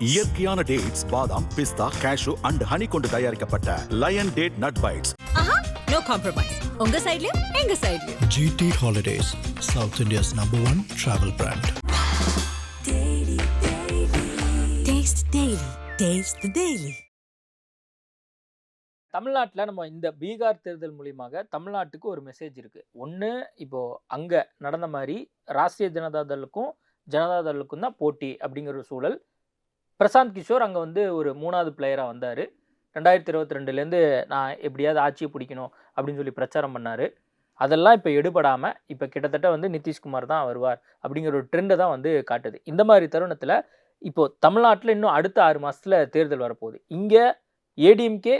இயற்கையான டேட்ஸ், பாதாம், பிஸ்தா, cash and honey கொண்டு தயாரிக்கப்பட்ட lion date nut bites. No compromise. உங்க சைடுலயும் எங்க சைடுலயும். GT Holidays, South India's #1 travel brand. Taste daily. Taste the daily. தமிழ்நாட்டில் நம்ம இந்த பீகார் தேர்தல் மூலியமாக தமிழ்நாட்டுக்கு ஒரு மெசேஜ் இருக்குது. ஒன்று, இப்போது அங்கே நடந்த மாதிரி ராஷ்ட்ரிய ஜனதாதளுக்கும் ஜனதாதளுக்கும் தான் போட்டி அப்படிங்கிற ஒரு சூழல். பிரசாந்த் கிஷோர் அங்கே வந்து ஒரு 3வது பிளேயராக வந்தார். 2022லேருந்து நான் எப்படியாவது ஆட்சியை பிடிக்கணும் அப்படின்னு சொல்லி பிரச்சாரம் பண்ணார். அதெல்லாம் இப்போ எடுபடாமல் இப்போ கிட்டத்தட்ட வந்து நிதிஷ்குமார் தான் வருவார் அப்படிங்கிற ஒரு ட்ரெண்டை தான் வந்து காட்டுது. இந்த மாதிரி தருணத்தில் இப்போது தமிழ்நாட்டில் இன்னும் அடுத்த 6 மாதத்தில் தேர்தல் வரப்போகுது. இங்கே ஏடிஎம்கே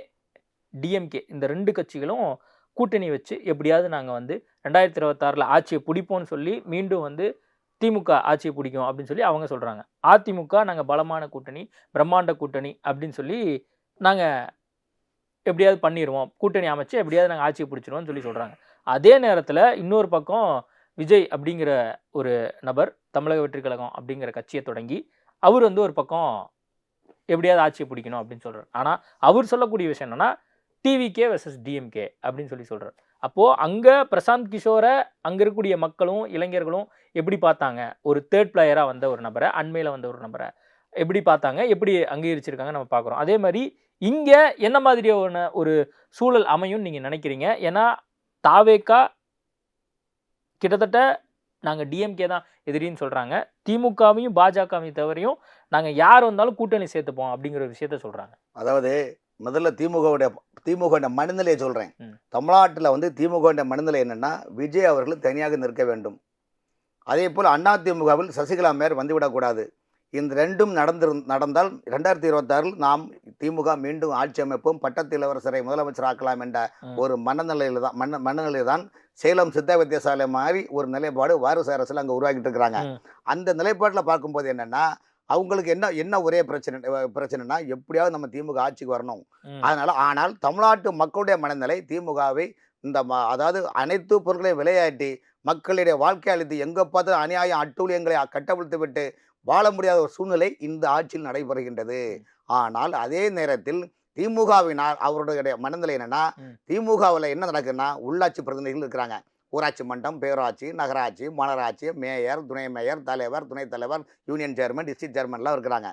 டிஎம்கே இந்த 2 கட்சிகளும் கூட்டணி வச்சு எப்படியாவது நாங்கள் வந்து 2026 ஆட்சியை பிடிப்போம்னு சொல்லி மீண்டும் வந்து திமுக ஆட்சியை பிடிக்கும் அப்படின்னு சொல்லி அவங்க சொல்கிறாங்க. அதிமுக நாங்கள் பலமான கூட்டணி, பிரம்மாண்ட கூட்டணி அப்படின்னு சொல்லி நாங்கள் எப்படியாவது பண்ணிடுவோம், கூட்டணி அமைச்சு எப்படியாவது நாங்கள் ஆட்சியை பிடிச்சிடுவோம்னு சொல்லி சொல்கிறாங்க. அதே நேரத்தில் இன்னொரு பக்கம் விஜய் அப்படிங்கிற ஒரு நபர் தமிழக வெற்றி கழகம் அப்படிங்கிற கட்சியை தொடங்கி அவர் வந்து ஒரு பக்கம் எப்படியாவது ஆட்சியை பிடிக்கணும் அப்படின்னு சொல்கிறார். ஆனால் அவர் சொல்லக்கூடிய விஷயம் என்னென்னா டிவிகே வெர்சஸ் டிஎம்கே அப்படின்னு சொல்லி சொல்கிறார். அப்போது அங்கே பிரசாந்த் கிஷோரை அங்கே இருக்கக்கூடிய மக்களும் இளைஞர்களும் எப்படி பார்த்தாங்க, ஒரு தேர்ட் பிளேயராக வந்த ஒரு நபரை, அண்மையில் வந்த ஒரு நபரை எப்படி பார்த்தாங்க, எப்படி அங்கீகரிச்சிருக்காங்க நம்ம பார்க்குறோம். அதே மாதிரி இங்கே என்ன மாதிரியான ஒரு சூழல் அமையும்னு நீங்கள் நினைக்கிறீங்க? ஏன்னா தாவேக்கா கிட்டத்தட்ட நாங்கள் டிஎம்கே தான் எதிரின்னு சொல்கிறாங்க. திமுகவையும் பாஜகவையும் தவிரையும் நாங்கள் யார் வந்தாலும் கூட்டணி சேர்த்துப்போம் அப்படிங்கிற ஒரு விஷயத்த சொல்கிறாங்க. அதாவது முதல்ல திமுக மனநிலையை சொல்கிறேன். தமிழ்நாட்டில் வந்து திமுக மனநிலை என்னென்னா விஜய் அவர்கள் தனியாக நிற்க வேண்டும். அதே போல் அதிமுகவில் சசிகலா மேயர் வந்துவிடக்கூடாது. இந்த ரெண்டும் நடந்தால் 2026 நாம் திமுக மீண்டும் ஆட்சி அமைப்போம், பட்டத்து இளவரசரை முதலமைச்சர் ஆக்கலாம் என்ற ஒரு மனநிலை தான் சேலம் சித்த வித்தியாசாலை மாதிரி ஒரு நிலைப்பாடு வாரிசு அரசில் அங்கே உருவாக்கிட்டு இருக்கிறாங்க. அந்த நிலைப்பாட்டில் பார்க்கும்போது என்னென்னா அவங்களுக்கு என்ன ஒரே பிரச்சனைனா எப்படியாவது நம்ம திமுக ஆட்சிக்கு வரணும். ஆனால் தமிழ்நாட்டு மக்களுடைய மனநிலை திமுகவை அதாவது அனைத்து பொருட்களையும் விளையாட்டி மக்களுடைய வாழ்க்கை அளித்து எங்கே பார்த்து அநியாயம் அட்டூழியங்களை கட்டவிழ்த்து விட்டு வாழ முடியாத ஒரு சூழ்நிலை இந்த ஆட்சியில் நடைபெறுகின்றது. ஆனால் அதே நேரத்தில் திமுகவினால் அவருடைய மனநிலை என்னன்னா திமுகவில் என்ன நடக்குதுன்னா உள்ளாட்சி பிரதிநிதிகள் இருக்கிறாங்க. ஊராட்சி மன்றம், பேராட்சி, நகராட்சி, மாநகராட்சி, மேயர், துணை மேயர், தலைவர், துணைத் தலைவர், யூனியன் சேர்மன், டிஸ்ட்ரிக்ட் சேர்மன்லாம் இருக்கிறாங்க.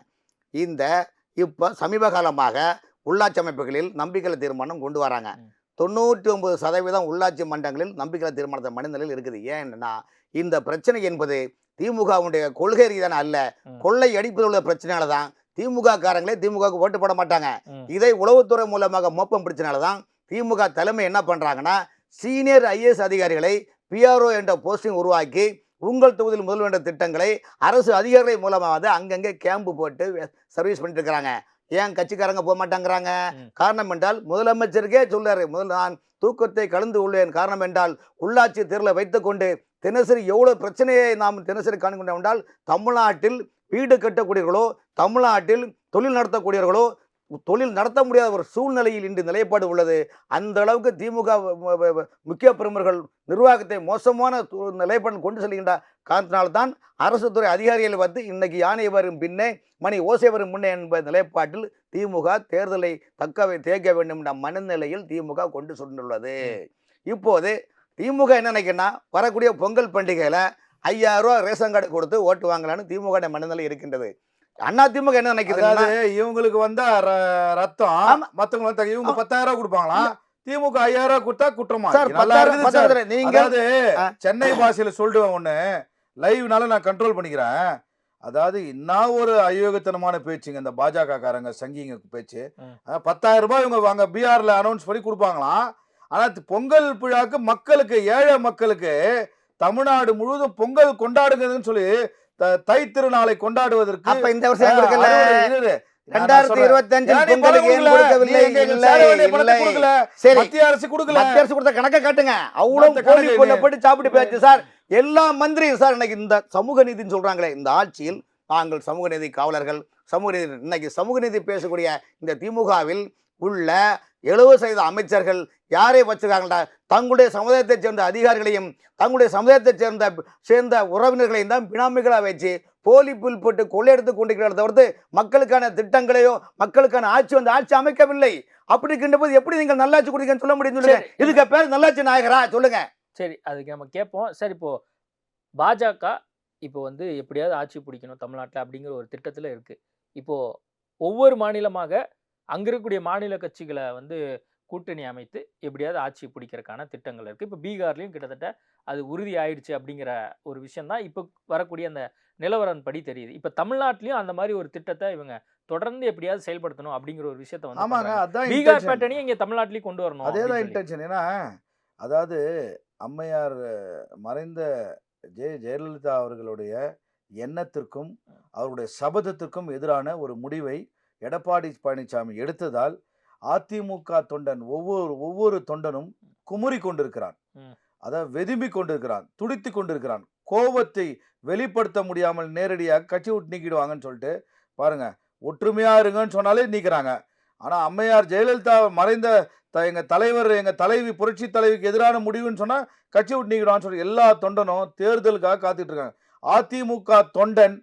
இப்போ சமீப காலமாக உள்ளாட்சி அமைப்புகளில் நம்பிக்கை தீர்மானம் கொண்டு வராங்க. 99% உள்ளாட்சி மன்றங்களில் நம்பிக்கை தீர்மானத்தை மனநிலையில் இருக்குது. ஏன்னா இந்த பிரச்சனை என்பது திமுகவுடைய கொள்கை ரீதியான அல்ல, கொள்ளை அடிப்பதில் உள்ள பிரச்சனையால தான் திமுக காரங்களே திமுகவுக்கு ஓட்டு போட மாட்டாங்க. இதை உளவுத்துறை மூலமாக மோப்பம் பிடிச்சனால தான் திமுக தலைமை என்ன பண்ணுறாங்கன்னா சீனியர் IAS அதிகாரிகளை PRO என்ற போஸ்டிங் உருவாக்கி உங்கள் தொகுதியில் முதல் வேண்ட திட்டங்களை அரசு அதிகாரிகள் மூலமாக அங்கங்கே கேம்பு போட்டு சர்வீஸ் பண்ணிட்டு இருக்கிறாங்க. ஏன் கட்சிக்காரங்க போக மாட்டாங்கிறாங்க? காரணம் என்றால் முதலமைச்சருக்கே சொல்றாரு, நான் தூக்கத்தை கலந்து உள்ளேன். காரணம் என்றால் உள்ளாட்சி தேர்தலை வைத்துக்கொண்டு தினசரி எவ்வளோ பிரச்சனையை நாம் தினசரி காண்கின்றோம் என்றால் தமிழ்நாட்டில் வீடு கட்டக்கூடியவர்களோ தமிழ்நாட்டில் தொழில் நடத்தக்கூடியவர்களோ தொழில் நடத்த முடியாத ஒரு சூழ்நிலையில் இன்று நிலைப்பாடு உள்ளது. அந்த அளவுக்கு திமுக முக்கிய பிரமுகர்கள் நிர்வாகத்தை மோசமான நிலைப்பாடு கொண்டு செல்கின்ற காரணத்தினால்தான் அரசு துறை அதிகாரிகள் வந்து இன்னைக்கு யானை வரும் பின்னே மணி ஓசை வரும் முன்னே என்ப நிலைப்பாட்டில் திமுக தேர்தலை தேக்க வேண்டும் என்ற மனநிலையில் திமுக கொண்டு சென்றுள்ளது. இப்போது திமுக என்ன நினைக்கிறேன்னா வரக்கூடிய பொங்கல் பண்டிகையில் 5000 ரூபா ரேஷன் கார்டு கொடுத்து ஓட்டு வாங்கலான்னு திமுக மனநிலை இருக்கின்றது. அதிமுக என்ன நினைக்கிறது, இவங்களுக்கு வந்தா ரத்தம் மத்தவங்க இவங்க 10,000 ரூபாய் கொடுப்பாங்களா, திமுக 5000 ரூபாய் கொடுத்தா குற்றமா? நீங்க சென்னை பாஷையில சொல்லிடுவேன் ஒண்ணு, லைவ்னால நான் கண்ட்ரோல் பண்ணிக்கிறேன். அதாவது இன்னும் ஒரு அயோகத்தனமான பேச்சுங்க இந்த பாஜக காரங்க சங்கிங்க பேச்சு. 10,000 ரூபாய் இவங்க வாங்க பீகார்ல அனௌன்ஸ் பண்ணி கொடுப்பாங்களாம். ஆனா பொங்கல் விழாக்கு மக்களுக்கு, ஏழை மக்களுக்கு தமிழ்நாடு முழுவதும் பொங்கல் கொண்டாடுங்கன்னு சொல்லி தை திருநாளை கொண்டாடுவதற்கு அப்ப இந்த வருஷம் 2025 மத்திய அரசு கொடுத்த கணக்கை காட்டுங்க. அவ்வளவு சாப்பிட்டு போயாச்சு சார் எல்லா மந்திரியும். சார் இன்னைக்கு இந்த சமூக நீதினு சொல்றாங்களே, இந்த ஆட்சியில் நாங்கள் சமூக நீதி காவலர்கள், சமூக நீதி இன்னைக்கு சமூக நீதி பேசக்கூடிய இந்த திமுகவில் உள்ள 70% அமைச்சர்கள் யாரை வச்சிருக்காங்கடா, தங்களுடைய சமுதாயத்தைச் சேர்ந்த அதிகாரிகளையும் தங்களுடைய சமுதாயத்தைச் சேர்ந்த உறவினர்களையும் தான் பினாமிகளாக வச்சு போலி புல் போட்டு கொள்ளையெடுத்து கொண்டிருக்கிறத தவிர்த்து மக்களுக்கான திட்டங்களையோ மக்களுக்கான ஆட்சி அமைக்கவில்லை. அப்படி இருக்கின்ற போது எப்படி நீங்கள் நல்லாட்சி கொடுக்கன்னு சொல்ல முடியும்? சொல்லுங்க. இதுக்கு பேர் நல்லாட்சி நாயகரா? சொல்லுங்க. சரி, அதுக்கு நம்ம கேட்போம். சரி, இப்போ பாஜக இப்போ வந்து எப்படியாவது ஆட்சி பிடிக்கணும் தமிழ்நாட்டில் அப்படிங்கிற ஒரு திட்டத்தில் இருக்குது. இப்போது ஒவ்வொரு மாநிலமாக அங்கே இருக்கக்கூடிய மாநில கட்சிகளை வந்து கூட்டணி அமைத்து எப்படியாவது ஆட்சி பிடிக்கிறதுக்கான திட்டங்கள் இருக்குது. இப்போ பீகார்லேயும் கிட்டத்தட்ட அது உறுதி ஆயிடுச்சு அப்படிங்கிற ஒரு விஷயம் தான் இப்போ வரக்கூடிய அந்த நிலவரம் படி தெரியுது. இப்போ தமிழ்நாட்டிலையும் அந்த மாதிரி ஒரு திட்டத்தை இவங்க தொடர்ந்து எப்படியாவது செயல்படுத்தணும் அப்படிங்கிற ஒரு விஷயத்தை வந்து பீகார் பேட்டர்னையும் இங்கே தமிழ்நாட்டிலையும் கொண்டு வரணும். அதே தான் இன்டென்ஷன். ஏன்னா அதாவது அம்மையார் மறைந்த ஜெயலலிதா அவர்களுடைய எண்ணத்திற்கும் அவருடைய சபதத்திற்கும் எதிரான ஒரு முடிவை எடப்பாடி பழனிசாமி எடுத்ததால் அதிமுக தொண்டன் ஒவ்வொரு தொண்டனும் குமுறி கொண்டிருக்கிறான், அதாவது வெதும்பி கொண்டிருக்கிறான், துடித்து கொண்டிருக்கிறான். கோபத்தை வெளிப்படுத்த முடியாமல் நேரடியாக கட்சி விட்டு நீக்கிடுவாங்கன்னு சொல்லிட்டு பாருங்க, ஒற்றுமையா இருங்கன்னு சொன்னாலே நீக்கிறாங்க. ஆனா அம்மையார் ஜெயலலிதா மறைந்த எங்க தலைவர் எங்க தலைவி புரட்சி தலைவிக்கு எதிரான முடிவுன்னு சொன்னா கட்சி விட்டு நீக்கிடுவான்னு சொல்லி எல்லா தொண்டனும் தேர்தலுக்காக காத்துட்டு இருக்காங்க. அதிமுக தொண்டன்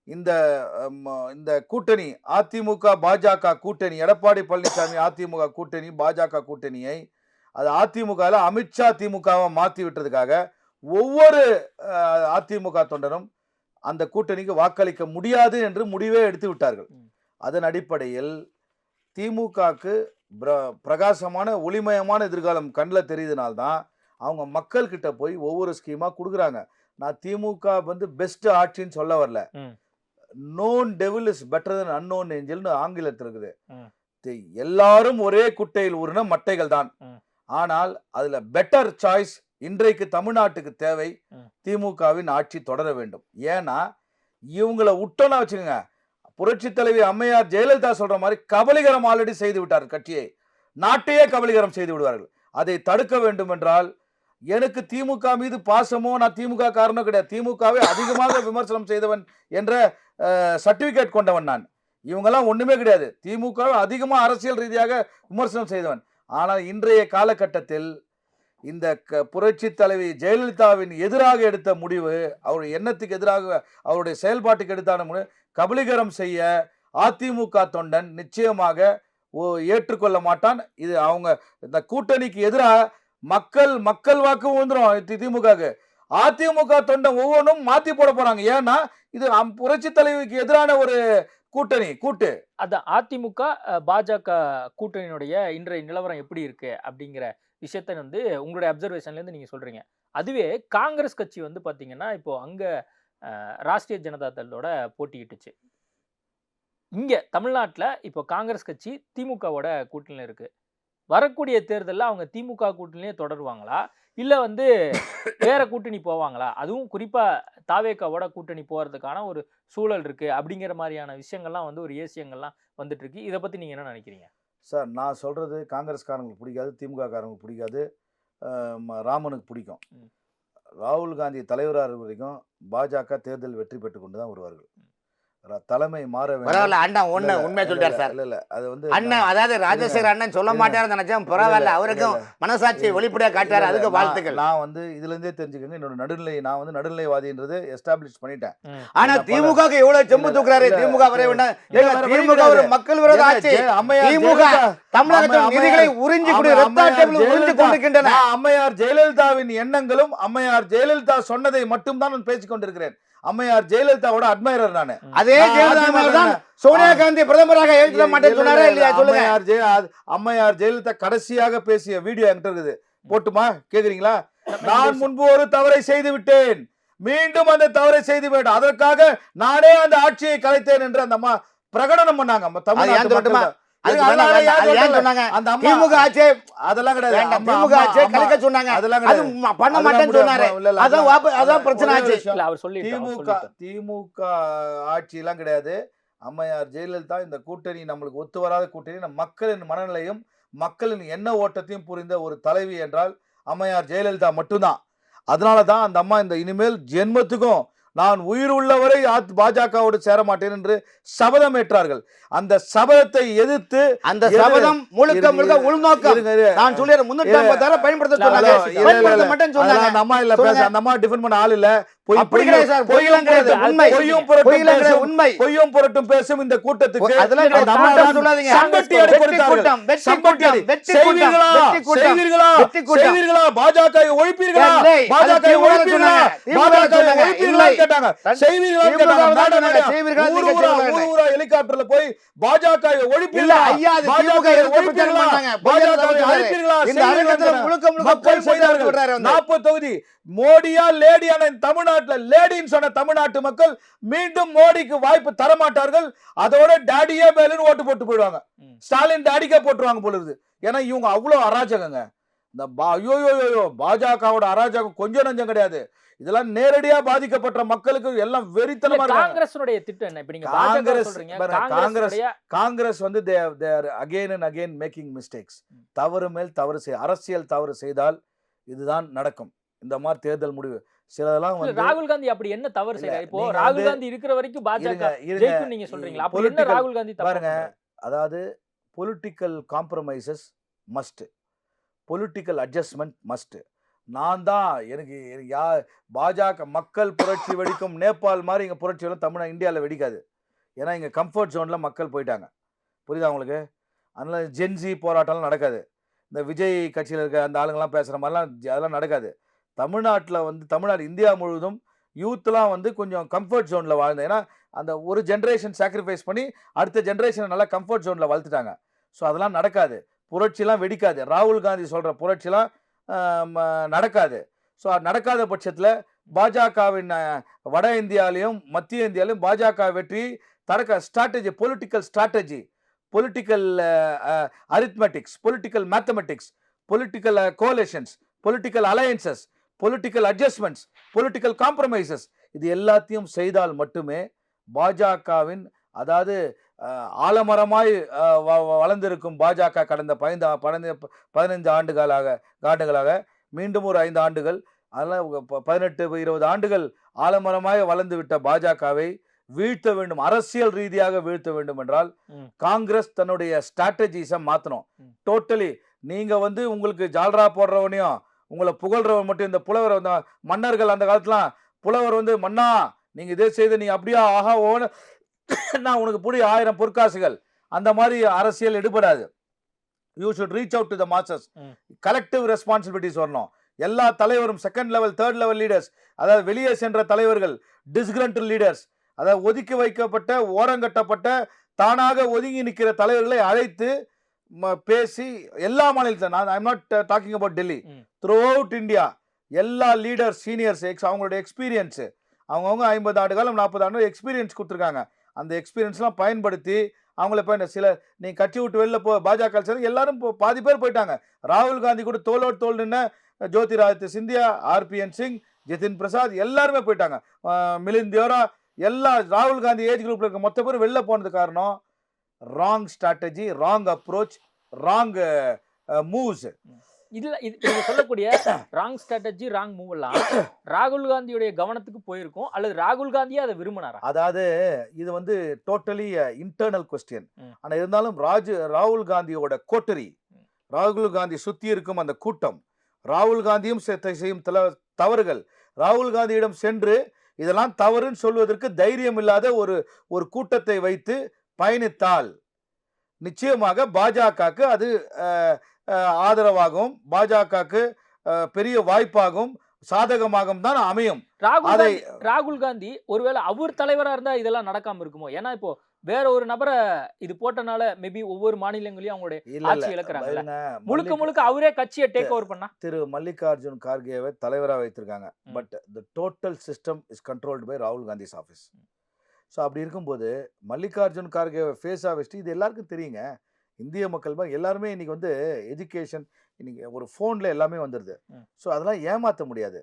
இந்த கூட்டணி அதிமுக பாஜக கூட்டணி, எடப்பாடி பழனிசாமி அதிமுக கூட்டணி பாஜக கூட்டணியை அது அதிமுகவில் அமித்ஷா திமுகவை மாற்றி விட்டதுக்காக ஒவ்வொரு அதிமுக தொண்டனும் அந்த கூட்டணிக்கு வாக்களிக்க முடியாது என்று முடிவே எடுத்து விட்டார்கள். அதன் அடிப்படையில் திமுகவுக்கு பிரகாசமான ஒளிமயமான எதிர்காலம் கண்ணில் தெரியுதுனால்தான் அவங்க மக்கள்கிட்ட போய் ஒவ்வொரு ஸ்கீமா கொடுக்குறாங்க. நான் திமுக வந்து பெஸ்ட் ஆட்சின்னு சொல்ல வரல. Known devil is better than unknown ஏஞ்சல்னு ஆங்கிலத்தில் இருக்குது. எல்லாரும் ஒரே குட்டையில் ஊறின மட்டைகள் தான். ஆனால் அதுல பெட்டர் சாய்ஸ் இன்றைக்கு தமிழ்நாட்டுக்கு தேவை. திமுகவின் ஆட்சி தொடர வேண்டும். ஏன்னா இவங்களை விட்டோன்னா வச்சுக்கோங்க, புரட்சி தலைவி அம்மையார் ஜெயலலிதா சொல்ற மாதிரி கபலீகரம் ஆல்ரெடி செய்து விட்டார். கட்சியை நாட்டையே கபலீகரம் செய்து விடுவார்கள். அதை தடுக்க வேண்டும் என்றால் எனக்கு திமுக மீது பாசமோ, நான் திமுக காரணம் கிடையாது, திமுகவை அதிகமாக விமர்சனம் செய்தவன் என்ற சர்டிபிகேட் கொண்டவன் நான். இவங்கெல்லாம் ஒண்ணுமே கிடையாது, திமுகவை அதிகமாக அரசியல் ரீதியாக விமர்சனம் செய்தவன். ஆனால் இன்றைய காலகட்டத்தில் இந்த புரட்சி தலைவி ஜெயலலிதாவின் எதிராக எடுத்த முடிவு, அவருடைய எண்ணத்துக்கு எதிராக அவருடைய செயல்பாட்டுக்கு எடுத்தான முடிவு கபலீகரம் செய்ய அதிமுக தொண்டன் நிச்சயமாக ஏற்றுக்கொள்ள மாட்டான். இது அவங்க இந்த கூட்டணிக்கு எதிராக மக்கள் வாக்கு வந்துடும் திமுகவுக்கு. அதிமுக தொண்டன் ஒவ்வொன்றும் மாத்தி போட போறாங்க. ஏன்னா இது புரட்சி தலைவிக்கு எதிரான ஒரு கூட்டு. அதான் அதிமுக பாஜக கூட்டணியினுடைய இன்றைய நிலவரம் எப்படி இருக்கு அப்படிங்கிற விஷயத்த வந்து உங்களுடைய அப்சர்வேஷன்ல இருந்து நீங்க சொல்றீங்க. அதுவே காங்கிரஸ் கட்சி வந்து பாத்தீங்கன்னா இப்போ அங்க ராஷ்டிரிய ஜனதா தளோட போட்டியிட்டுச்சு. இங்க தமிழ்நாட்டில் இப்போ காங்கிரஸ் கட்சி திமுகவோட கூட்டணியில் இருக்கு. வரக்கூடிய தேர்தலில் அவங்க திமுக கூட்டணியே தொடருவாங்களா, இல்லை வந்து வேற கூட்டணி போவாங்களா? அதுவும் குறிப்பாக தாவேக்காவோட கூட்டணி போகிறதுக்கான ஒரு சூழல் இருக்குது அப்படிங்கிற மாதிரியான விஷயங்கள்லாம் வந்து ஒரு ஏசியங்கள்லாம் வந்துட்டு இருக்கு. இதை பற்றி நீங்கள் என்ன நினைக்கிறீங்க? சார், நான் சொல்கிறது காங்கிரஸ்காரங்களுக்கு பிடிக்காது, திமுக காரங்களுக்கு பிடிக்காது, ராமனுக்கு பிடிக்கும். ராகுல் காந்தி தலைவராக இருக்கிற வரைக்கும் பாஜக தேர்தல் வெற்றி பெற்று கொண்டு தான் வருவார்கள். தலைமை மாற வேண்டும். அண்ணன் ஒண்ணு உண்மையா சொல்றாரு சார். இல்ல அது வந்து அண்ணன், அதாவது ராஜசேகர் அண்ணன் சொல்ல மாட்டாருன்னு நினைச்சேன். பரவாயில்ல, அவருக்கும் மனசாட்சியை வெளிப்படையா காட்டுறாரு, அதுக்கு வாழ்த்துக்கள். நான் வந்து இதுல இருந்தே தெரிஞ்சுக்கங்க, என்னோட நான் வந்து நடுநிலைவாதின்றது எஸ்டாப்ளிஷ் பண்ணிட்டேன். ஆனா திமுகவுக்கு எவ்வளவு செம்பு தூக்குறாரு. திமுக வர வேண்டாம். திமுக ஒரு மக்கள் விரோத ஆட்சி. திமுக தமிழகத்தின் நிதிகளை உறிஞ்சி கொண்டிருக்கின்றன. அம்மையார் ஜெயலலிதாவின் எண்ணங்களும் அம்மையார் ஜெயலலிதா சொன்னதை மட்டும் தான் நான் பேசிக் கொண்டிருக்கிறேன். அம்மையார் ஜெயலலிதாவோட அட்மைரர் நானு. அதே ஜெயலலிதா சோனியா காந்தி பிரதமராக எழுத மாட்டேன்னு சொன்னாரா இல்லையா? சொல்லுங்க. அம்மையார் ஜெயலலிதா கடைசியாக பேசிய வீடியோ என்கிட்ட இருக்குது, போட்டுமா? கேக்குறீங்களா? நான் முன்பு ஒரு தவறை செய்து விட்டேன், மீண்டும் அந்த தவறை செய்து விட்டேன், அதற்காக நானே அந்த ஆட்சியை கலைத்தேன் என்று அந்த அம்மா பிரகடனம் பண்ணாங்க. தமிழ்நாட்டு திமுக ஆட்சி அதெல்லாம் கிடையாது. திமுக ஆட்சியை கலைக்க சொன்னாங்க, அதெல்லாம் பண்ண மாட்டேன்னு சொன்னாரு. அதான் பிரச்சனை ஆச்சு. திமுக ஆட்சி எல்லாம் கிடையாது. அம்மையார் ஜெயலலிதா இந்த கூட்டணி நம்மளுக்கு ஒத்து வராத கூட்டணி, மக்களின் மனநிலையும் மக்களின் எண்ண ஓட்டத்தையும் புரிந்த ஒரு தலைவி என்றால் அம்மையார் ஜெயலலிதா மட்டும்தான். அதனாலதான் அந்த அம்மா இந்த இனிமேல் ஜென்மத்துக்கும் நான் உயிர் உள்ளவரை பாஜகவோடு சேர மாட்டேன் என்று சபதம் ஏற்றார்கள். அந்த சபதத்தை எதிர்த்து அந்த சபதம் முழுக்க முழுக்க உள்நோக்கம். நான் சொல்லிடுறேன், 350 பயன்படுத்த சொன்னாங்க. பயன்படுத்த மாட்டேன்னு சொன்னாங்க. அந்த அம்மா இல்ல பேச, அந்த அம்மா டிஃபெண்ட் பண்ண ஆள் இல்ல. பொய்யும் புரட்டும் பேசும் இந்த கூட்டத்துக்கு பாஜக ஒழிப்பீர்களா, பாஜக ஒழிப்பீர்களா, கேட்டாங்க. ஹெலிகாப்டர்ல போய் பாஜக ஒழிப்பீர்களா, மக்கள் 40 தொகுதி மோடியா லேடியான தமிழ்நாட்டுல லேடின்னு சொன்ன தமிழ்நாட்டு மக்கள் மீண்டும் மோடிக்கு வாய்ப்பு தரமாட்டார்கள். அதோட டாடியே மேலும் ஓட்டு போட்டு போயிடுவாங்க. ஸ்டாலின் டாடிக்கே போட்டுருவாங்க போல இருக்குது. ஏன்னா இவங்க அவ்வளவு அராஜகங்க. இந்த பாஜகவோட அராஜகம் கொஞ்சம் நஞ்சம் கிடையாது. இதெல்லாம் நேரடியா பாதிக்கப்பட்ட மக்களுக்கு எல்லாம் வெறித்தனமா இருக்கு. காங்கிரஸுடைய திட்டம் என்ன? இப்ப நீங்க காங்கிரஸ் வந்து they are again and again making mistakes. தவறு மேல் தவறு அரசியல் தவறு செய்தால் இதுதான் நடக்கும். இந்த மாதிரி தேர்தல் முடிவு சிலதெல்லாம் வந்து ராகுல் காந்தி அப்படி என்ன தவறு செய்யறாரு? இப்போ ராகுல் காந்தி இருக்கிற வரைக்கும் பாஜக ஜெயிக்கும் நீங்க சொல்றீங்களா? அப்படி என்ன ராகுல் காந்தி பாருங்க, அதாவது political compromises must, political adjustment must. நான் தான் எனக்கு பாஜக மக்கள் புரட்சி வெடிக்கும் நேபாள் மாதிரி இங்கே புரட்சி எல்லாம் இந்தியாவில் வெடிக்காது. ஏன்னா இங்கே கம்ஃபர்ட் ஜோனில் மக்கள் போயிட்டாங்க. புரியுதா உங்களுக்கு? அதனால ஜென்சி போராட்டம்லாம் நடக்காது. இந்த விஜய் கட்சியில் இருக்க அந்த ஆளுங்கெல்லாம் பேசுகிற மாதிரிலாம் அதெல்லாம் நடக்காது. தமிழ்நாட்டில் வந்து தமிழ்நாடு இந்தியா முழுவதும் யூத்லாம் வந்து கொஞ்சம் கம்ஃபர்ட் ஜோனில் வாழ்ந்தேன். ஏன்னா அந்த ஒரு ஜென்ரேஷன் சாக்ரிஃபைஸ் பண்ணி அடுத்த ஜென்ரேஷனை நல்லா கம்ஃபர்ட் ஜோனில் வளர்த்துட்டாங்க. ஸோ அதெல்லாம் நடக்காது, புரட்சிலாம் வெடிக்காது. ராகுல் காந்தி சொல்கிற புரட்சிலாம் நடக்காது. ஸோ நடக்காத பட்சத்தில் பாஜகவின் வட இந்தியாலையும் மத்திய இந்தியாலையும் பாஜக வெற்றி தடுக்க strategy, political strategy, political arithmetics, political mathematics, political coalitions, political alliances, political adjustments, political compromises, இது எல்லாத்தையும் செய்தால் மட்டுமே பாஜகவின், அதாவது ஆலமரமாய் வளர்ந்திருக்கும் பாஜக கடந்த 15 ஆண்டுகளாக மீண்டும் ஒரு 5 ஆண்டுகள், அதெல்லாம் 18-20 ஆண்டுகள் ஆலமரமாய் வளர்ந்து விட்ட பாஜகவை வீழ்த்த வேண்டும், அரசியல் ரீதியாக வீழ்த்த வேண்டும் என்றால் காங்கிரஸ் தன்னுடைய ஸ்ட்ராட்டஜிஸை மாற்றணும். டோட்டலி நீங்க வந்து உங்களுக்கு ஜால்ரா போடுறவனையும் உங்களை புகழ்றவன் மட்டும், இந்த புலவர் வந்து மன்னர்கள் அந்த காலத்துலாம் புலவர் வந்து மன்னா நீங்க இதே செய்து நீ அப்படியா ஆஹா ஓன நான் உனக்கு புரிய 1000 பொற்காசுகள், அந்த மாதிரி அரசியல் எடுபடாது. You should reach out to the masses. Collective responsibilities வரணும். எல்லா தலைவரும் second level third level leaders, அதாவது வெளியே சென்ற தலைவர்கள், டிஸ்கிரண்ட் லீடர்ஸ், அதாவது ஒதுக்கி வைக்கப்பட்ட ஓரங்கட்டப்பட்ட தானாக ஒதுங்கி நிற்கிற தலைவர்களை அழைத்து பேசி எல்லா மாநிலத்தில், நான் I'm not talking about Delhi, through out India எல்லா லீடர்ஸ் சீனியர்ஸ் அவங்களோட எக்ஸ்பீரியன்ஸு, அவங்கவுங்க 50 ஆண்டு காலம் 40 ஆண்டு எக்ஸ்பீரியன்ஸ் கொடுத்துருக்காங்க. அந்த எக்ஸ்பீரியன்ஸ்லாம் பயன்படுத்தி அவங்கள இப்போ சில நீ கட்சி விட்டு வெளில பாஜக சேர்ந்து எல்லாரும் பாதி பேர் போயிட்டாங்க. ராகுல் காந்தி கூட தோளோடு தோல் நின்று ஜோதிராதித்ய சிந்தியா, ஆர்பிஎன் சிங், ஜிதின் பிரசாத் எல்லாருமே போயிட்டாங்க. மிலிந்த் தியோரா எல்லா ராகுல் காந்தி ஏஜ் குரூப்ல இருக்க மொத்த பேர் வெளில போனது காரணம் wrong strategy, wrong approach, wrong moves. இதுல இது சொல்லக்கூடிய ராங் ஸ்ட்ராட்டஜி, ராங் மூவ் எல்லாம் ராகுல் காந்தியுடைய கவனத்துக்கு போயிருக்கும், அல்லது ராகுல் காந்தியே அதை விரும்பினாரா? அதாவது இது வந்து டோட்டலி இன்டர்னல் கொஸ்டின். ஆனா இருந்தாலும் ராகுல் காந்தியோட கோட்டரி, ராகுல் காந்தி சுத்தி இருக்கும் அந்த கூட்டம், ராகுல் காந்தியும் செய்யும் தவறுகள், ராகுல் காந்தியிடம் சென்று இதெல்லாம் தவறுன்னு சொல்வதற்கு தைரியம் இல்லாத ஒரு கூட்டத்தை வைத்து பயணித்தால் நிச்சயமாக பாஜகவுக்கு அது ஆதரவாகவும் பாஜகவுக்கு பெரிய வாய்ப்பாகவும் சாதகமாகவும் தான் அமையும். ராகுல் காந்தி ஒருவேளை அவர் தலைவரா இருந்தா இதெல்லாம் நடக்காம இருக்குமோ? ஏன்னா இப்போ வேற ஒரு நபரை இது போட்டனால மேபி ஒவ்வொரு மாநிலங்களையும் அவங்களுடைய ஆட்சி இழக்கிறாங்க. முழுக்க முழுக்க அவரே கட்சியை டேக் ஓவர் பண்ணா திரு மல்லிகார்ஜுன் கார்கேவை தலைவரா வைத்திருக்காங்க. But the total system is controlled by ராகுல் காந்திஸ் ஆஃபீஸ். ஸோ அப்படி இருக்கும்போது மல்லிகார்ஜுன் கார்கேவை ஃபேஸா வச்சுட்டு, இது எல்லாருக்கும் தெரியுங்க, இந்திய மக்கள் எல்லாருமே இன்னைக்கு வந்து எஜுகேஷன், இன்னைக்கு ஒரு ஃபோனில் எல்லாமே வந்துடுது. ஸோ அதெல்லாம் ஏமாற்ற முடியாது.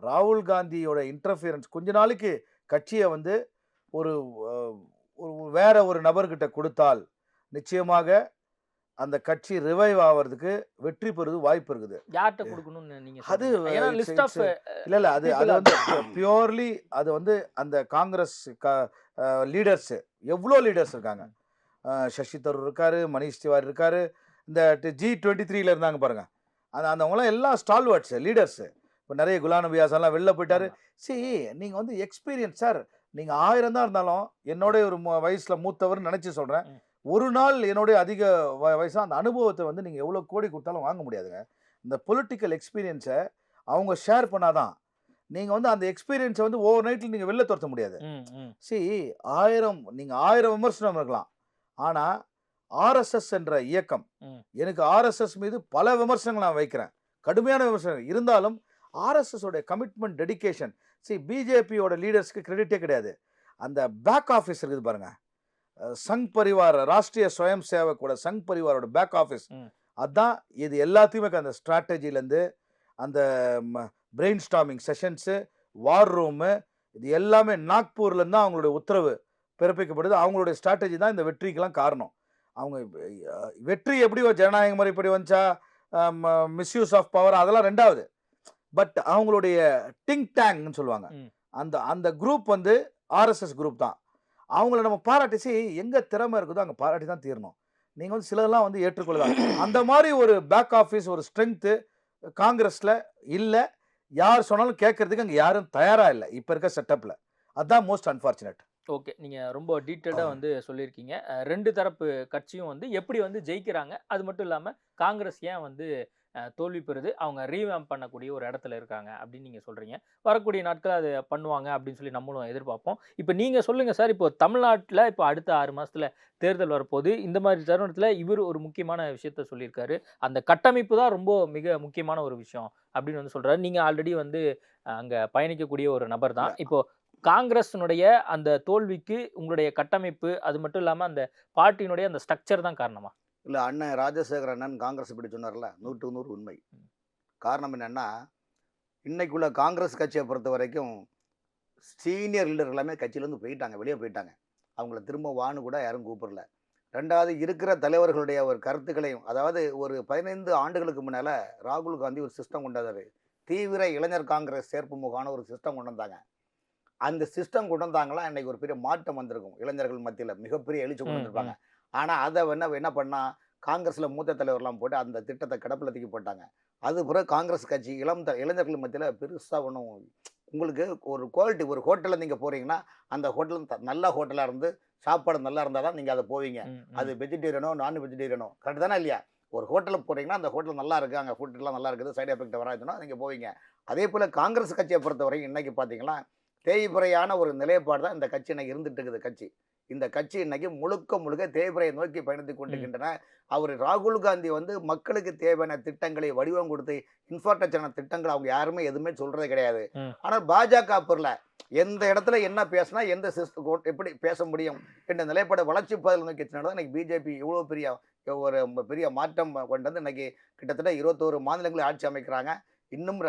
ராகுல் காந்தியோட இன்டர்ஃபியரன்ஸ் கொஞ்ச நாளைக்கு கட்சியை வந்து வேற ஒரு நபர்கிட்ட கொடுத்தால் நிச்சயமாக அந்த கட்சி ரிவைவ் ஆகிறதுக்கு வெற்றி பெறுவது வாய்ப்பு இருக்குது. யார்கிட்ட கொடுக்கணும்னு நீங்க அது ஏன்னா லிஸ்ட் ஆஃப் இல்ல அது வந்து பியூர்லி அது வந்து அந்த காங்கிரஸ் லீடர்ஸ் எவ்வளோ லீடர்ஸ் இருக்காங்க. சசி தரூர் இருக்காரு, மணிஷ் திவாரி இருக்காரு, இந்த G23 இருந்தாங்க பாருங்க, அந்தவங்களாம் எல்லாம் ஸ்டால்வர்ட்ஸ் லீடர்ஸ். இப்போ நிறைய குலாம் நபி ஆசான்லாம் வெளில போயிட்டாரு. சரி, நீங்கள் வந்து எக்ஸ்பீரியன்ஸ் சார், நீங்கள் 1000 தான் இருந்தாலும் என்னோட ஒரு வயசில் மூத்தவர் நினச்சி சொல்கிறேன், ஒரு நாள் என்னுடைய அதிக வயசாக அந்த அனுபவத்தை வந்து நீங்கள் எவ்வளோ கோடி கொடுத்தாலும் வாங்க முடியாதுங்க. இந்த பொலிட்டிக்கல் எக்ஸ்பீரியன்ஸை அவங்க ஷேர் பண்ணாதான் நீங்கள் வந்து அந்த எக்ஸ்பீரியன்ஸை வந்து ஓவர் நைட்டில் நீங்கள் வெளில துரத்த முடியாது. சரி, 1000 விமர்சனம் இருக்கலாம், ஆனால் RSS என்ற இயக்கம், எனக்கு RSS மீது பல விமர்சனங்கள் நான் வைக்கிறேன், கடுமையான விமர்சனங்கள் இருந்தாலும் RSS உடைய கமிட்மெண்ட், டெடிகேஷன். சரி, பிஜேபியோட லீடர்ஸ்க்கு கிரெடிட்டே கிடையாது. அந்த பேக் ஆஃபீஸ் இருக்குது பாருங்க, சங் பரிவார், ராஷ்ட்ரிய ஸ்வயம் சேவக்கோட சங் பரிவாரோட பேக் ஆஃபீஸ், அதுதான் இது எல்லாத்தையுமே. அந்த ஸ்ட்ராட்டஜிலேருந்து அந்த பிரெயின் ஸ்டாமிங் செஷன்ஸு, வார் ரூமு, இது எல்லாமே நாக்பூர்லேருந்து தான் அவங்களுடைய உத்தரவு பிறப்பிக்கப்படுது. அவங்களுடைய ஸ்ட்ராட்டஜி தான் இந்த வெற்றிக்கெல்லாம் காரணம். அவங்க வெற்றி எப்படி ஜனநாயக முறைப்படி வந்துச்சா, மிஸ்யூஸ் ஆஃப் பவர், அதெல்லாம் ரெண்டாவது. பட் அவங்களுடைய திங்க் டேங்க்னு சொல்லுவாங்க, அந்த குரூப் வந்து RSS குரூப் தான். அவங்கள நம்ம பாராட்டி, எங்கே திறமை இருக்குதோ அங்கே பாராட்டி தான் தீரணும். நீங்கள் வந்து சிலர்லாம் வந்து ஏற்றுக்கொள்ளலாம். அந்த மாதிரி ஒரு பேக் ஆஃபீஸ், ஒரு ஸ்ட்ரென்த்து காங்கிரஸில் இல்லை. யார் சொன்னாலும் கேட்கறதுக்கு அங்கே யாரும் தயாராக இல்லை இப்போ இருக்க செட்டப்பில். அதுதான் மோஸ்ட் அன்ஃபார்ச்சுனேட். ஓகே, நீங்கள் ரொம்ப டீட்டெயில்டாக வந்து சொல்லியிருக்கீங்க. 2 தரப்பு கட்சியும் வந்து எப்படி வந்து ஜெயிக்கிறாங்க, அது மட்டும் இல்லாமல் காங்கிரஸ் ஏன் வந்து தோல்வி பெறுது, அவங்க ரீவேம் பண்ணக்கூடிய ஒரு இடத்துல இருக்காங்க அப்படின்னு நீங்கள் சொல்கிறீங்க. வரக்கூடிய நாட்கள் அது பண்ணுவாங்க அப்படின்னு சொல்லி நம்மளும் எதிர்பார்ப்போம். இப்போ நீங்கள் சொல்லுங்கள் சார், இப்போ தமிழ்நாட்டில் இப்போ அடுத்த 6 மாதத்தில் தேர்தல் வரப்போகுது. இந்த மாதிரி தருணத்தில் இவர் ஒரு முக்கியமான விஷயத்த சொல்லியிருக்காரு, அந்த கட்டமைப்பு தான் ரொம்ப மிக முக்கியமான ஒரு விஷயம் அப்படின்னு வந்து சொல்கிறாரு. நீங்கள் ஆல்ரெடி வந்து அங்கே பயணிக்கக்கூடிய ஒரு நபர் தான். இப்போது காங்கிரஸினுடைய அந்த தோல்விக்கு உங்களுடைய கட்டமைப்பு, அது மட்டும் இல்லாமல் அந்த பார்ட்டியினுடைய அந்த ஸ்ட்ரக்சர் தான் காரணமா? இல்லை, அண்ணன் ராஜசேகர அண்ணன் காங்கிரஸ் இப்படி சொன்னார்ல, 100க்கு 100 உண்மை. காரணம் என்னென்னா, இன்னைக்குள்ள காங்கிரஸ் கட்சியை பொறுத்த வரைக்கும் சீனியர் லீடர் எல்லாமே கட்சியிலேருந்து போயிட்டாங்க, வெளியே போயிட்டாங்க. அவங்கள திரும்ப வான்னு கூட யாரும் கூப்பிடல. ரெண்டாவது, இருக்கிற தலைவர்களுடைய ஒரு கருத்துக்களையும், அதாவது ஒரு 15 ஆண்டுகளுக்கு முன்னால் ராகுல் காந்தி ஒரு சிஸ்டம் கொண்டு வந்தார், தீவிர இளைஞர் காங்கிரஸ் சேர்ப்பு முகான ஒரு சிஸ்டம் கொண்டு வந்தாங்க. அந்த சிஸ்டம் கொண்டு வந்தாங்களா இன்றைக்கி ஒரு பெரிய மாற்றம் வந்திருக்கும், இளைஞர்கள் மத்தியில் மிகப்பெரிய எழுச்சி கொண்டு வந்திருப்பாங்க. ஆனால் அதை என்ன பண்ணால் காங்கிரஸில் மூத்த தலைவர்லாம் போட்டு அந்த திட்டத்தை கிடப்பில் தூக்கி போட்டாங்க. அது பிறகு காங்கிரஸ் கட்சி இளைஞர்கள் மத்தியில் பெருசாக ஒன்றும், உங்களுக்கு ஒரு குவாலிட்டி, ஒரு ஹோட்டலில் நீங்கள் போகிறீங்கன்னா அந்த ஹோட்டல் நல்ல ஹோட்டலாக இருந்து சாப்பாடு நல்லா இருந்தால் தான் நீங்கள் அதை போவீங்க. அது வெஜிடேரியனோ நான் வெஜிடேரியனோ கரெக்டு தானே இல்லையா? ஒரு ஹோட்டலுக்கு போகிறீங்கன்னா அந்த ஹோட்டல் நல்லா இருக்குது, அங்கே ஃபுட்டுலாம் நல்லா இருக்குது, சைடு எஃபெக்ட் வராதுன்னா நீங்கள் போவீங்க. அதே போல் காங்கிரஸ் கட்சியை பொறுத்தவரைக்கும் இன்றைக்கி பார்த்தீங்கன்னா தேய்பிறையான ஒரு நிலைப்பாடு தான் இந்த கட்சி இன்னைக்கு இருந்துட்டு இருக்குது. இந்த கட்சி இன்னைக்கு முழுக்க தேய்பிறையை நோக்கி பயணித்து கொண்டிருக்கின்றன. அவர் ராகுல் காந்தி வந்து மக்களுக்கு தேவையான திட்டங்களை வடிவம் கொடுத்து இன்ஃப்ராஸ்ட்ரக்சரான திட்டங்கள் அவங்க யாருமே எதுவுமே சொல்றதே கிடையாது. ஆனால் பாஜக பொருளை எந்த இடத்துல என்ன பேசினா எந்த சிஸ்டம் எப்படி பேச முடியும் என்ற நிலைப்பாடு வளர்ச்சி பாதையில் நோக்கி தான் இன்னைக்கு பிஜேபி இவ்வளோ பெரிய மாற்றம் கொண்டு வந்து இன்னைக்கு கிட்டத்தட்ட 21 மாநிலங்களில் ஆட்சி அமைக்கிறாங்க. இன்னும்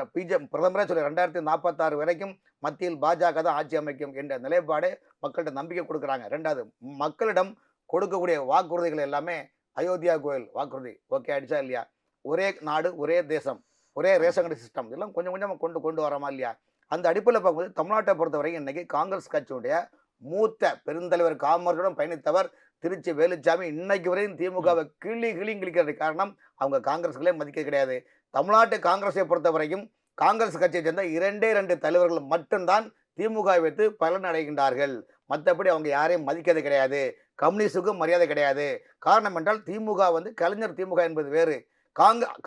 பிரதமரே சொல்லி 2046 வரைக்கும் மத்தியில் பாஜக தான் ஆட்சி அமைக்கும் என்ற நிலைப்பாடு மக்கள்கிட்ட நம்பிக்கை கொடுக்குறாங்க. ரெண்டாவது, மக்களிடம் கொடுக்கக்கூடிய வாக்குறுதிகள் எல்லாமே அயோத்தியா கோயில் வாக்குறுதி ஓகே ஆயிடுச்சா இல்லையா? ஒரே நாடு ஒரே தேசம் ஒரே ரேஷன் கடை சிஸ்டம் இதெல்லாம் கொஞ்சம் கொஞ்சமாக கொண்டு வராமா இல்லையா? அந்த அடிப்படையில் பார்க்கும்போது தமிழ்நாட்டை பொறுத்தவரைக்கும் இன்றைக்கி காங்கிரஸ் கட்சியுடைய மூத்த பெருந்தலைவர் காமராஜருடன் பயணித்தவர் திருச்சி வேலுச்சாமி இன்னைக்கு வரையும் திமுகவை கிழிக்கிறது காரணம் அவங்க காங்கிரஸ்களே மதிக்க கிடையாது. தமிழ்நாட்டு காங்கிரஸை பொறுத்த வரைக்கும் காங்கிரஸ் கட்சியை சேர்ந்த 2 தலைவர்கள் மட்டும்தான் திமுக வைத்து பலன் அடைகின்றார்கள். மற்றபடி அவங்க யாரையும் மதிக்கிறது கிடையாது. கம்யூனிஸ்டுக்கும் மரியாதை கிடையாது. காரணம் என்றால் திமுக வந்து கலைஞர் திமுக என்பது வேறு.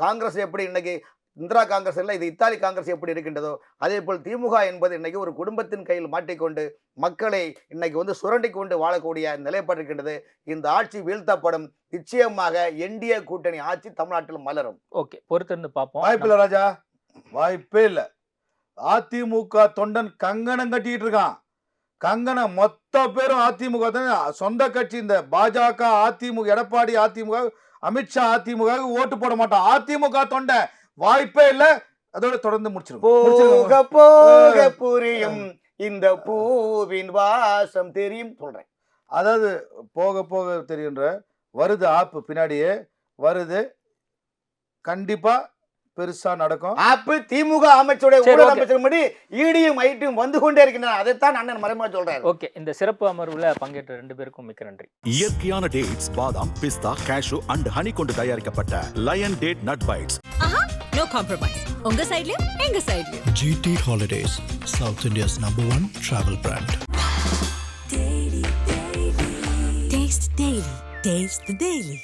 காங்கிரஸ் எப்படி இன்னைக்கு இந்திரா காங்கிரஸ் இல்லை, இது இத்தாலி காங்கிரஸ் எப்படி இருக்கின்றதோ அதே போல் திமுக என்பது இன்னைக்கு ஒரு குடும்பத்தின் கையில் மாட்டிக்கொண்டு மக்களை இன்னைக்கு வந்து சுரண்டி கொண்டு வாழக்கூடிய நிலைப்பாடு இருக்கின்றது. இந்த ஆட்சி வீழ்த்தப்படும். நிச்சயமாக என்டிஏ கூட்டணி ஆட்சி தமிழ்நாட்டில் மலரும். ஓகே, பொறுத்திருந்து பார்ப்போம். வாய்ப்பில்லை ராஜா, வாய்ப்பே இல்லை. அதிமுக தொண்டன் கங்கணம் கட்டிட்டு இருக்கான். கங்கணம் மொத்த பேரும் அதிமுக தான் சொந்த கட்சி. இந்த பாஜக அதிமுக, எடப்பாடி அதிமுக, அமித்ஷா அதிமுக ஓட்டு போட மாட்டான். அதிமுக தொண்டை வாய்ப்பே இல்லை. அதோட தொடர்ந்து போக போக புரியும் இந்த பூவின் வாசம் தெரியும் சொல்றேன். அதாவது போக போக தெரியுன்ற வருது ஆப்பு பின்னாடியே வருது, கண்டிப்பா பெருசா நடக்கும். ஆப்பு திமுக அமைச்சருடைய சரி, ஊழல் okay. அமைச்சர்படி ஈடியும் ஐடியும் வந்து கொண்டே இருக்கின்றன. அதைத்தான் அண்ணன் மறைமுக சொல்றாரு. ஓகே, இந்த சிறப்பு அமர்வுல பங்கேற்ற 2 பேருக்கும் மிக்க நன்றி. இயற்கையான டேட்ஸ், பாதாம், பிஸ்தா, கேஷு அண்ட் ஹனி கொண்டு தயாரிக்கப்பட்ட lion date nut bites. No compromise. உங்க சைடுலயும் எங்க சைடுலயும். GT Holidays, South India's #1 travel brand. Taste the Daily. Taste the Daily.